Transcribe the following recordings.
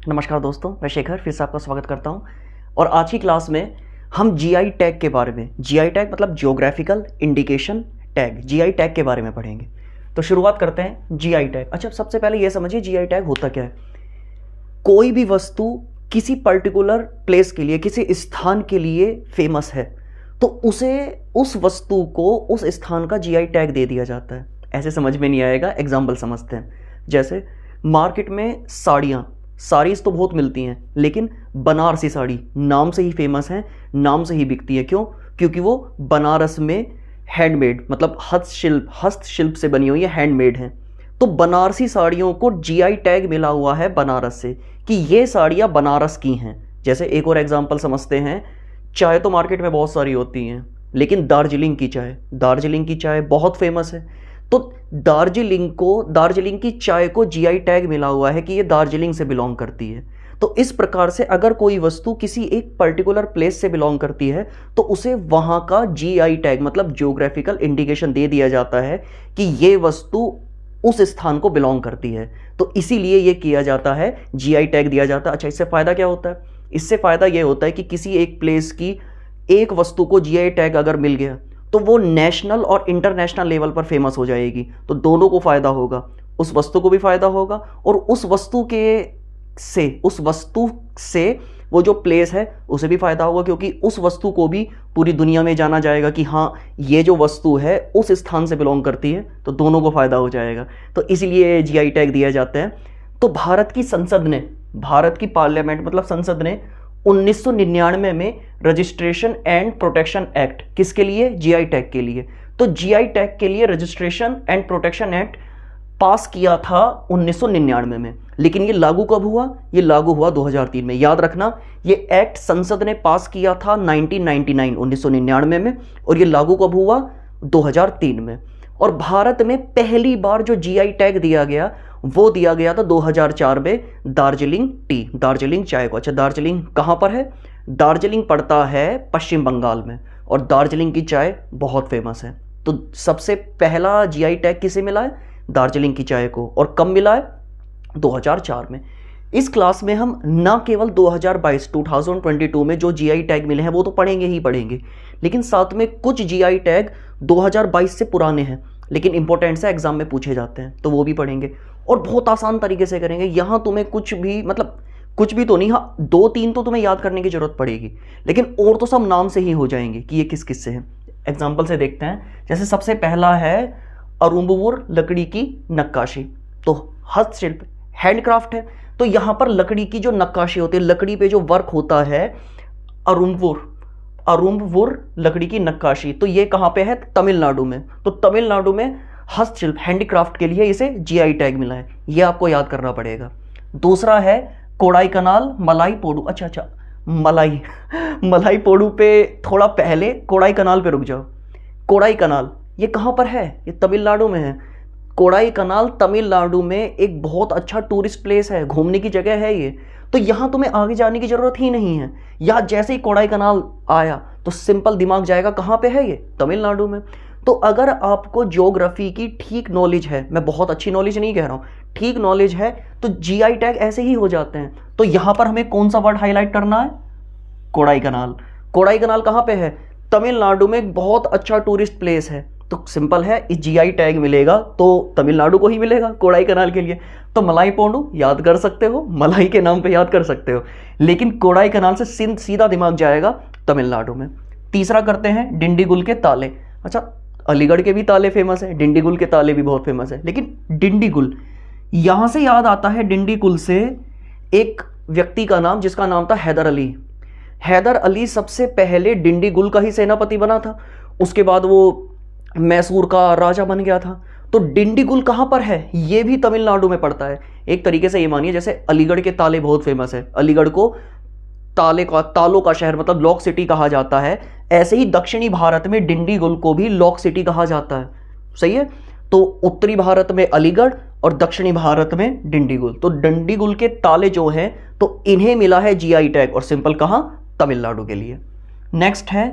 नमस्कार दोस्तों, मैं शेखर फिर से आपका स्वागत करता हूं। और आज की क्लास में हम जीआई टैग के बारे में, जीआई टैग मतलब geographical indication tag, GI tag के बारे में पढ़ेंगे। तो शुरुआत करते हैं जीआई टैग। अच्छा, सबसे पहले ये समझिए जीआई टैग होता क्या है। कोई भी वस्तु किसी पर्टिकुलर प्लेस के लिए, किसी स्थान के लिए फेमस है तो उसे, उस वस्तु को उस स्थान का जीआई टैग दे दिया जाता है। ऐसे समझ में नहीं आएगा, एग्जाम्पल समझते हैं। जैसे मार्केट में साड़ीज़ तो बहुत मिलती हैं, लेकिन बनारसी साड़ी नाम से ही फेमस है, नाम से ही बिकती है। क्यों? क्योंकि वो बनारस में हैंडमेड, मतलब हस्तशिल्प से बनी हुई है, हैंडमेड है। तो बनारसी साड़ियों को जीआई टैग मिला हुआ है बनारस से कि ये साड़ियाँ बनारस की हैं। जैसे एक और एग्जांपल समझते हैं। चाय तो मार्केट में बहुत सारी होती हैं, लेकिन दार्जिलिंग की चाय बहुत फेमस है। तो दार्जिलिंग की चाय को जीआई टैग मिला हुआ है कि ये दार्जिलिंग से बिलोंग करती है। तो इस प्रकार से अगर कोई वस्तु किसी एक पर्टिकुलर प्लेस से बिलोंग करती है तो उसे वहां का जीआई टैग मतलब जियोग्राफिकल इंडिकेशन दे दिया जाता है कि ये वस्तु उस स्थान को बिलोंग करती है। तो इसीलिए ये किया जाता है, जीआई टैग दिया जाता है। अच्छा, इससे फायदा क्या होता है? इससे फायदा ये होता है कि किसी एक प्लेस की एक वस्तु को जीआई टैग अगर मिल गया तो वो नेशनल और इंटरनेशनल लेवल पर फेमस हो जाएगी। तो दोनों को फायदा होगा, उस वस्तु को भी फायदा होगा और उस वस्तु से वो जो प्लेस है उसे भी फायदा होगा, क्योंकि उस वस्तु को भी पूरी दुनिया में जाना जाएगा कि हाँ, ये जो वस्तु है उस स्थान से बिलोंग करती है। तो दोनों को फायदा हो जाएगा। तो इसलिए जीआई टैग दिया जाता है। तो भारत की पार्लियामेंट मतलब संसद ने 1999 में रजिस्ट्रेशन एंड प्रोटेक्शन एक्ट, किसके लिए? जीआई टैग के लिए। तो जीआई टैग के लिए रजिस्ट्रेशन एंड प्रोटेक्शन एक्ट पास किया था 1999 में, लेकिन ये लागू कब हुआ? ये लागू हुआ 2003 में। याद रखना, ये एक्ट संसद ने पास किया था 1999 में, और ये लागू कब हुआ? 2003 में। और भारत में पहली बार जो जीआई टैग दिया गया वो दिया गया था 2004 में दार्जिलिंग चाय को। अच्छा, दार्जिलिंग कहाँ पर है? दार्जिलिंग पड़ता है पश्चिम बंगाल में, और दार्जिलिंग की चाय बहुत फेमस है। तो सबसे पहला जीआई टैग किसे मिला है? दार्जिलिंग की चाय को। और कब मिला है? 2004 में। इस क्लास में हम ना केवल 2022 में जो जीआई टैग मिले हैं वो तो पढ़ेंगे ही पढ़ेंगे, लेकिन साथ में कुछ जीआई टैग 2022 से पुराने हैं लेकिन इंपॉर्टेंट से एग्जाम में पूछे जाते हैं, तो वो भी पढ़ेंगे। और बहुत आसान तरीके से करेंगे। यहाँ तुम्हें कुछ भी तो नहीं, हाँ 2-3 तो तुम्हें याद करने की जरूरत पड़ेगी, लेकिन और तो सब नाम से ही हो जाएंगे कि ये किस किस से है। एग्जाम्पल से देखते हैं। जैसे सबसे पहला है अरुम्बुर लकड़ी की नक्काशी। तो हस्तशिल्प, हैंडक्राफ्ट है। तो यहाँ पर लकड़ी की जो नक्काशी होती है, लकड़ी पे जो वर्क होता है, अरुम्बुर लकड़ी की नक्काशी, तो ये कहाँ पे है? तमिलनाडु में। तो तमिलनाडु में हस्तशिल्प, हैंडीक्राफ्ट के लिए इसे जीआई टैग मिला है। ये आपको याद करना पड़ेगा। दूसरा है कोडाईकनाल मलाई पोडू। अच्छा, मलाई पोडू पे थोड़ा पहले, कोडाईकनाल पे रुक जाओ। कोडाईकनाल ये कहाँ पर है? ये तमिलनाडु में है। कोडाईकनाल तमिलनाडु में एक बहुत अच्छा टूरिस्ट प्लेस है, घूमने की जगह है ये। तो यहाँ तुम्हें आगे जाने की जरूरत ही नहीं है। यहाँ जैसे ही कोडाईकनाल आया तो सिंपल दिमाग जाएगा कहाँ पे है? ये तमिलनाडु में। तो अगर आपको ज्योग्राफी की ठीक नॉलेज है, मैं बहुत अच्छी नॉलेज नहीं कह रहा हूँ, ठीक नॉलेज है, तो जीआई टैग ऐसे ही हो जाते हैं। तो यहाँ पर हमें कौन सा वर्ड हाईलाइट करना है? कोडाईकनाल। कोडाईकनाल कहाँ पे है? तमिलनाडु में एक बहुत अच्छा टूरिस्ट प्लेस है। तो सिंपल है, इस जीआई टैग मिलेगा तो तमिलनाडु को ही मिलेगा कोडाईकनाल के लिए। तो मलाई पोंडू याद कर सकते हो, मलाई के नाम पे याद कर सकते हो, लेकिन कोडाईकनाल से सीधा दिमाग जाएगा तमिलनाडु में। तीसरा करते हैं डिंडीगुल के ताले। अच्छा, अलीगढ़ के भी ताले फेमस है, डिंडीगुल के ताले भी बहुत फेमस है, लेकिन डिंडीगुल यहां से याद आता है। डिंडीगुल से एक व्यक्ति का नाम, जिसका नाम था हैदर अली। हैदर अली सबसे पहले डिंडीगुल का ही सेनापति बना था, उसके बाद वो मैसूर का राजा बन गया था। तो डिंडीगुल कहां पर है? ये भी तमिलनाडु में पड़ता है। एक तरीके से ये मानिए जैसे अलीगढ़ के ताले बहुत फेमस है, अलीगढ़ को तालों का शहर मतलब लॉक सिटी कहा जाता है, ऐसे ही दक्षिणी भारत में डिंडीगुल को भी लॉक सिटी कहा जाता है। सही है। तो उत्तरी भारत में अलीगढ़ और दक्षिणी भारत में डिंडीगुल। तो डिंडीगुल के ताले जो हैं तो इन्हें मिला है जीआई टैग, और सिंपल कहां? तमिलनाडु के लिए। नेक्स्ट है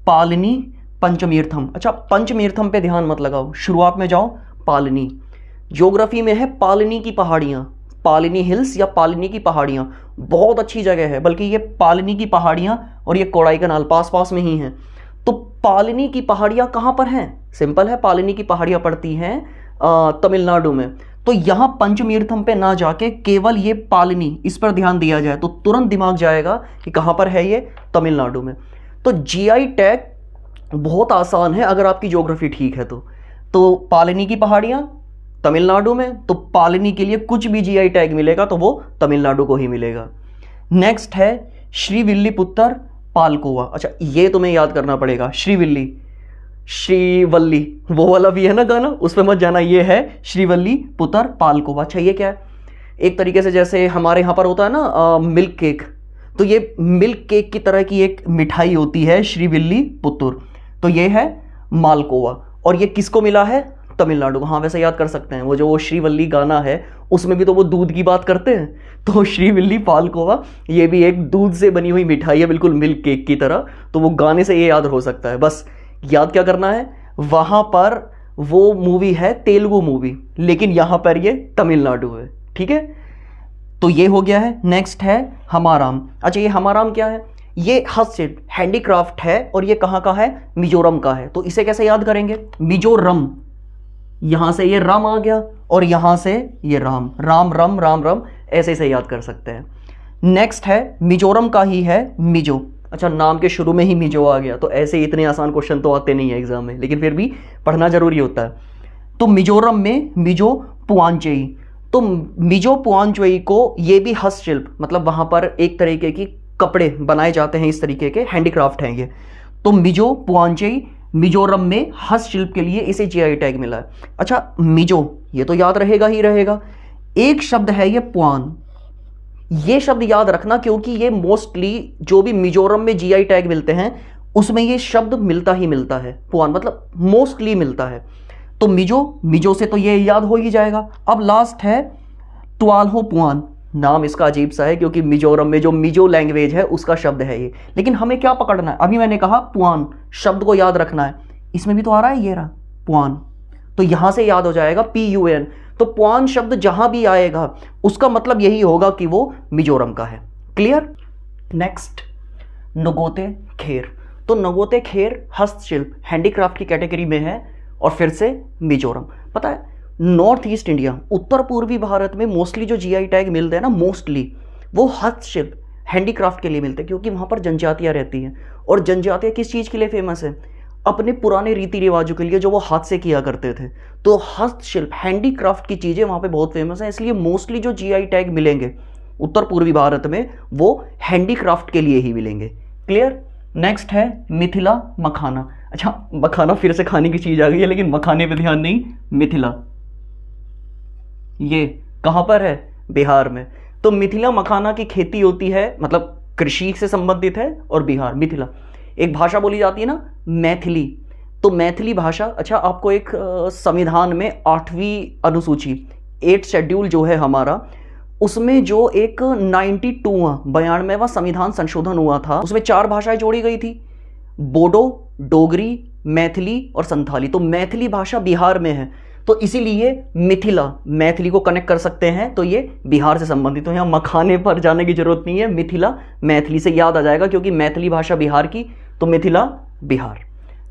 पालनी पंचमीर्थम। अच्छा, पंचमीर्थम पे ध्यान मत लगाओ, शुरुआत में जाओ पालनी। ज्योग्राफी में है पालनी की पहाड़ियाँ। पालिनी हिल्स या पालिनी की पहाड़ियाँ, बहुत अच्छी जगह है, बल्कि ये पालिनी की पहाड़ियाँ और ये कोडाईकनाल पास पास में ही हैं। तो पालिनी की पहाड़ियाँ कहाँ पर हैं? सिंपल है, पालिनी की पहाड़ियाँ पड़ती हैं तमिलनाडु में। तो यहाँ पंचमीर्थम पे ना जाके केवल ये पालिनी, इस पर ध्यान दिया जाए तो तुरंत दिमाग जाएगा कि कहाँ पर है ये, तमिलनाडु में। तो जीआई टैग बहुत आसान है अगर आपकी ज्योग्राफी ठीक है तो पालिनी की पहाड़ियाँ तमिलनाडु में, तो पालिनी के लिए कुछ भी जीआई टैग मिलेगा तो वो तमिलनाडु को ही मिलेगा। नेक्स्ट है श्रीविल्लीपुत्तर पालकोवा। अच्छा, ये तुम्हें याद करना पड़ेगा, श्रीवल्ली वो वाला भी है ना गाना, उस पर मत जाना, ये है श्रीवल्लीपुत्तर पालकोवा। अच्छा, ये क्या है? एक तरीके से जैसे हमारे यहाँ पर होता है ना मिल्क केक, तो ये मिल्क केक की तरह की एक मिठाई होती है श्रीविल्लीपुत्तुर, तो ये है मालकोवा। और ये किसको मिला है? तमिलनाडु को। हाँ, वैसे याद कर सकते हैं, वो श्रीवल्ली गाना है उसमें भी तो वो दूध की बात करते हैं, तो श्रीविल्ली पालकोवा ये भी एक दूध से बनी हुई मिठाई है, बिल्कुल मिल्क केक की तरह। तो वो गाने से ये याद हो सकता है। बस याद क्या करना है, वहाँ पर वो मूवी है तेलुगु मूवी, लेकिन यहाँ पर ये तमिलनाडु है। ठीक है, तो ये हो गया है। नेक्स्ट है हमाराम। अच्छा, ये हमाराम क्या है? ये हस्तशिल्प हैंडीक्राफ्ट है और ये कहाँ का है? मिजोरम का है। तो इसे कैसे याद करेंगे? मिजोरम, यहाँ से ये रम आ गया और यहाँ से ये राम, राम रम राम रम, ऐसे से याद कर सकते हैं। नेक्स्ट है मिजोरम का ही है मिजो। अच्छा, नाम के शुरू में ही मिजो आ गया, तो ऐसे इतने आसान क्वेश्चन तो आते नहीं है एग्जाम में, लेकिन फिर भी पढ़ना जरूरी होता है। तो मिजोरम में मिजो पुआंचेई, तो मिजो पुआंचेई को ये भी हस्तशिल्प, मतलब वहाँ पर एक तरीके की कपड़े बनाए जाते हैं, इस तरीके के हैंडीक्राफ्ट हैं ये। तो मिजो पुआंचेई मिजोरम में हस्तशिल्प के लिए इसे जीआई टैग मिला है। अच्छा, मिजो ये तो याद रहेगा ही रहेगा। एक शब्द है ये पुआन, ये शब्द याद रखना, क्योंकि ये मोस्टली जो भी मिजोरम में जीआई टैग मिलते हैं उसमें ये शब्द मिलता ही मिलता है, पुआन मतलब मोस्टली मिलता है। तो मिजो से तो ये याद हो ही जाएगा। अब लास्ट है तुआल्हो पुआन। नाम इसका अजीब सा है क्योंकि मिजोरम में जो मिजो लैंग्वेज है उसका शब्द है ये, लेकिन हमें क्या पकड़ना है? अभी मैंने कहा पुआन, शब्द को याद रखना है। इसमें भी तो आ रहा है, ये रहा पुआन, तो यहां से याद हो जाएगा PUN। तो पुआन शब्द जहां भी आएगा उसका मतलब यही होगा कि वो मिजोरम का है। क्लियर? नेक्स्ट, नगोते खेर। तो नगोते खेर हस्तशिल्प हैंडीक्राफ्ट की कैटेगरी में है और फिर से मिजोरम। पता है, नॉर्थ ईस्ट इंडिया, उत्तर पूर्वी भारत में मोस्टली जो जीआई टैग मिलते हैं ना, मोस्टली वो हस्तशिल्प हैंडीक्राफ्ट के लिए मिलते हैं, क्योंकि वहाँ पर जनजातियाँ रहती हैं। और जनजातियाँ किस चीज़ के लिए फेमस है? अपने पुराने रीति रिवाजों के लिए जो वो हाथ से किया करते थे। तो हस्तशिल्प हैंडीक्राफ्ट की चीज़ें वहाँ पे बहुत फेमस हैं, इसलिए मोस्टली जो जीआई टैग मिलेंगे उत्तर पूर्वी भारत में वो हैंडीक्राफ्ट के लिए ही मिलेंगे। क्लियर? नेक्स्ट है मिथिला मखाना। अच्छा, मखाना फिर से खाने की चीज़ आ गई है, लेकिन मखाने पे ध्यान नहीं, मिथिला ये कहाँ पर है? बिहार में। तो मिथिला मखाना की खेती होती है, मतलब कृषि से संबंधित है, और बिहार मिथिला। एक भाषा बोली जाती है ना, मैथिली, तो मैथिली भाषा। अच्छा, आपको एक संविधान में 8वीं अनुसूची 8 शेड्यूल जो है हमारा, उसमें जो एक 92वां संविधान संशोधन हुआ था, उसमें 4 भाषाएं जोड़ी गई थी, बोडो, डोगरी, मैथिली और संथाली। तो मैथिली भाषा बिहार में है, तो इसीलिए मिथिला मैथिली को कनेक्ट कर सकते हैं, तो ये बिहार से संबंधित। तो यहाँ मखाने पर जाने की जरूरत नहीं है, मिथिला मैथिली से याद आ जाएगा, क्योंकि मैथिली भाषा बिहार की, तो मिथिला बिहार।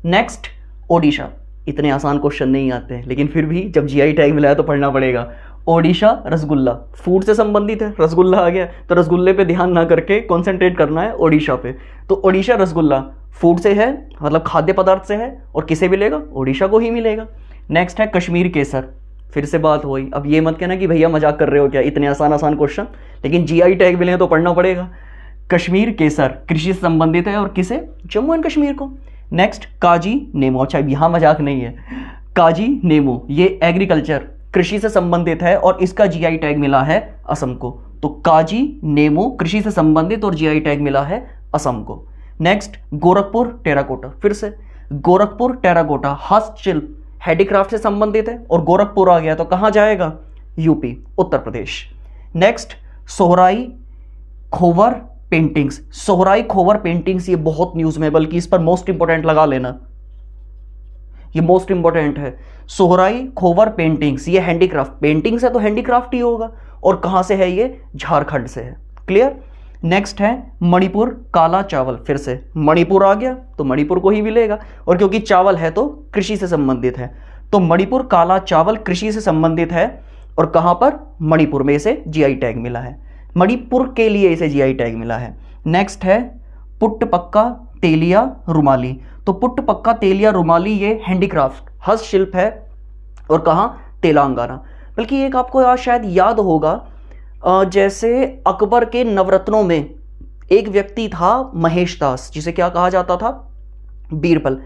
नेक्स्ट, ओडिशा। इतने आसान क्वेश्चन नहीं आते हैं, लेकिन फिर भी जब जीआई टैग मिला है तो पढ़ना पड़ेगा। ओडिशा रसगुल्ला, फूड से संबंधित है, रसगुल्ला आ गया, तो रसगुल्ले पे ध्यान ना करके कॉन्सेंट्रेट करना है ओडिशा पे। तो ओडिशा रसगुल्ला फूड से है, मतलब खाद्य पदार्थ से है, और किसे मिलेगा? ओडिशा को ही मिलेगा। नेक्स्ट है कश्मीर केसर। फिर से बात हुई, अब ये मत कहना कि भैया मजाक कर रहे हो क्या, इतने आसान क्वेश्चन, लेकिन जीआई टैग मिले तो पढ़ना पड़ेगा। कश्मीर केसर कृषि से संबंधित है, और किसे? जम्मू एंड कश्मीर को। नेक्स्ट, काजी नेमो। अच्छा, यहाँ मजाक नहीं है, काजी नेमो ये एग्रीकल्चर कृषि से संबंधित है और इसका जीआई टैग मिला है असम को। तो काजी नेमो कृषि से संबंधित और जीआई टैग मिला है असम को। Next, Gorakhpur terracotta. फिर से गोरखपुर टेराकोटा हस्तशिल्प हैंडीक्राफ्ट से संबंधित है, और गोरखपुर आ गया तो कहाँ जाएगा? UP, Uttar Pradesh. Next, Sohrai Khovar paintings. Sohrai Khovar paintings ये बहुत न्यूज़ में, बल्कि इस पर मोस्ट इंपोर्टेंट लगा लेना, ये मोस्ट इंपॉर्टेंट है। सोहराई खोवर पेंटिंग्स, ये हैंडीक्राफ्ट, पेंटिंग्स है तो हैंडीक्राफ्ट ही होगा। और कहाँ से है ये? झारखंड से है। क्लियर। नेक्स्ट है मणिपुर काला चावल, फिर से मणिपुर आ गया तो मणिपुर को ही मिलेगा, और क्योंकि चावल है तो कृषि से संबंधित है, तो मणिपुर काला चावल कृषि से संबंधित है। और कहाँ पर? मणिपुर में इसे जीआई टैग मिला है, मणिपुर के लिए इसे जीआई टैग मिला है। नेक्स्ट है पुट्ट पक्का तेलिया रुमाली, तो पुट्ट पक्का तेलिया रुमाली ये हैंडीक्राफ्ट हस्तशिल्प है, और कहाँ? तेलंगाना। बल्कि एक आपको आज शायद याद होगा, जैसे अकबर के नवरत्नों में एक व्यक्ति था महेश दास, जिसे क्या कहा जाता था? बीरबल।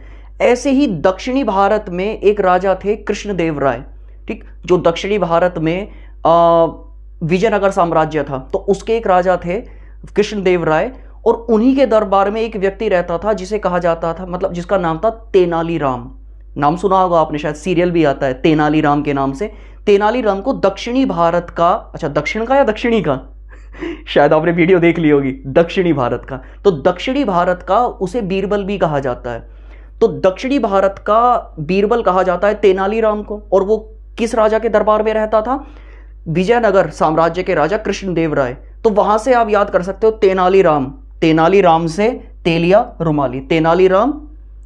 ऐसे ही दक्षिणी भारत में एक राजा थे कृष्णदेव राय, ठीक, जो दक्षिणी भारत में विजयनगर साम्राज्य था, तो उसके एक राजा थे कृष्णदेव राय, और उन्हीं के दरबार में एक व्यक्ति रहता था जिसे कहा जाता था, मतलब जिसका नाम था तेनालीराम। नाम सुना होगा आपने, शायद सीरियल भी आता है तेनालीराम के नाम से। तेनालीराम को दक्षिणी भारत का, अच्छा दक्षिण का या दक्षिणी का शायद आपने वीडियो देख ली होगी, दक्षिणी भारत का, तो दक्षिणी भारत का उसे बीरबल भी कहा जाता है। तो दक्षिणी भारत का बीरबल कहा जाता है तेनालीराम को, और वो किस राजा के दरबार में रहता था? विजयनगर साम्राज्य के राजा कृष्णदेव राय। तो वहां से आप याद कर सकते हो तेनालीराम, तेनालीराम से तेलिया रुमाली, तेनालीराम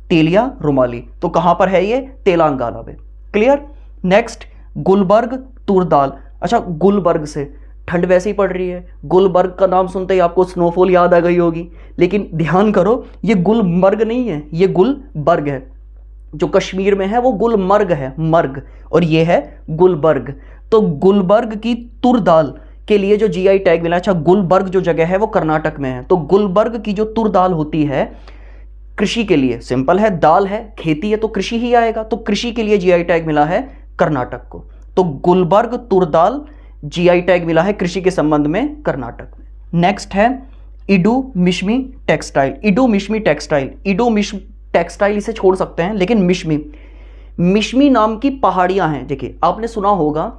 तेलिया रुमाली, तो कहां पर है ये? तेलंगाना में। क्लियर। नेक्स्ट गुलबर्ग तूर दाल, अच्छा गुलबर्ग से, ठंड वैसे ही पड़ रही है, गुलबर्ग का नाम सुनते ही आपको स्नोफॉल याद आ गई होगी, लेकिन ध्यान करो ये गुलमर्ग नहीं है, ये गुलबर्ग है। जो कश्मीर में है वो गुलमर्ग है, मर्ग, और ये है गुलबर्ग। तो गुलबर्ग की तुर दाल के लिए जो जीआई टैग मिला, अच्छा गुलबर्ग जो जगह है वो कर्नाटक में है, तो गुलबर्ग की जो तुर दाल होती है कृषि के लिए, सिंपल है, दाल है, खेती है तो कृषि ही आएगा, तो कृषि के लिए जीआई टैग मिला है कर्नाटक को। तो गुलबर्ग तुर दाल जीआई टैग मिला है कृषि के संबंध में कर्नाटक में। नेक्स्ट है इडू Mishmi textile, इडू Mishmi textile, इडू मिश्म textile इसे छोड़ सकते हैं, लेकिन मिश्मी, मिश्मी नाम की पहाड़ियां हैं। देखिए आपने सुना होगा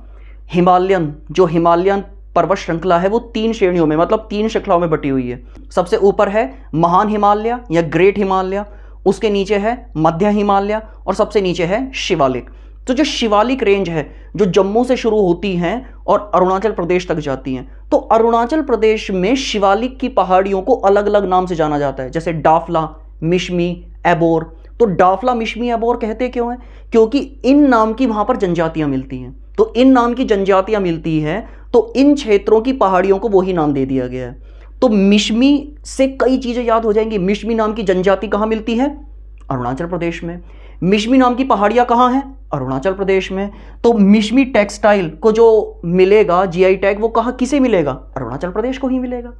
हिमालयन, जो हिमालयन पर्वत श्रृंखला है वो 3 श्रेणियों में, मतलब 3 श्रृंखलाओं में बटी हुई है। सबसे ऊपर है महान हिमालय या ग्रेट हिमालय, उसके नीचे है मध्य हिमालय, और सबसे नीचे है शिवालिक। तो जो शिवालिक रेंज है जो जम्मू से शुरू होती हैं और अरुणाचल प्रदेश तक जाती हैं, तो अरुणाचल प्रदेश में शिवालिक की पहाड़ियों को अलग अलग नाम से जाना जाता है, जैसे डाफला, मिश्मी, एबोर। तो डाफला, मिश्मी, एबोर कहते क्यों हैं? क्योंकि इन नाम की वहां पर जनजातियां मिलती हैं, तो इन नाम की जनजातियां मिलती हैं, तो इन क्षेत्रों की पहाड़ियों को वही नाम दे दिया गया है। तो मिश्मी से कई चीजें याद हो जाएंगी। मिश्मी नाम की जनजाति कहां मिलती है? अरुणाचल प्रदेश में। मिश्मी नाम की पहाड़ियां कहां हैं? अरुणाचल प्रदेश में। तो मिश्मी टेक्सटाइल को जो मिलेगा जीआई टैग, वो कहां किसे मिलेगा? अरुणाचल प्रदेश को ही मिलेगा।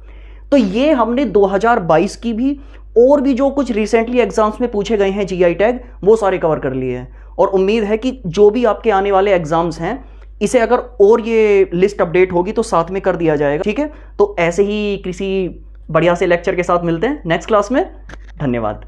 तो ये हमने 2022 की भी और भी जो कुछ रिसेंटली एग्जाम्स में पूछे गए हैं जीआई टैग, वो सारे कवर कर लिए हैं, और उम्मीद है कि जो भी आपके आने वाले एग्जाम्स हैं, इसे अगर और ये लिस्ट अपडेट होगी तो साथ में कर दिया जाएगा, ठीक है। तो ऐसे ही किसी बढ़िया से लेक्चर के साथ मिलते हैं नेक्स्ट क्लास में। धन्यवाद।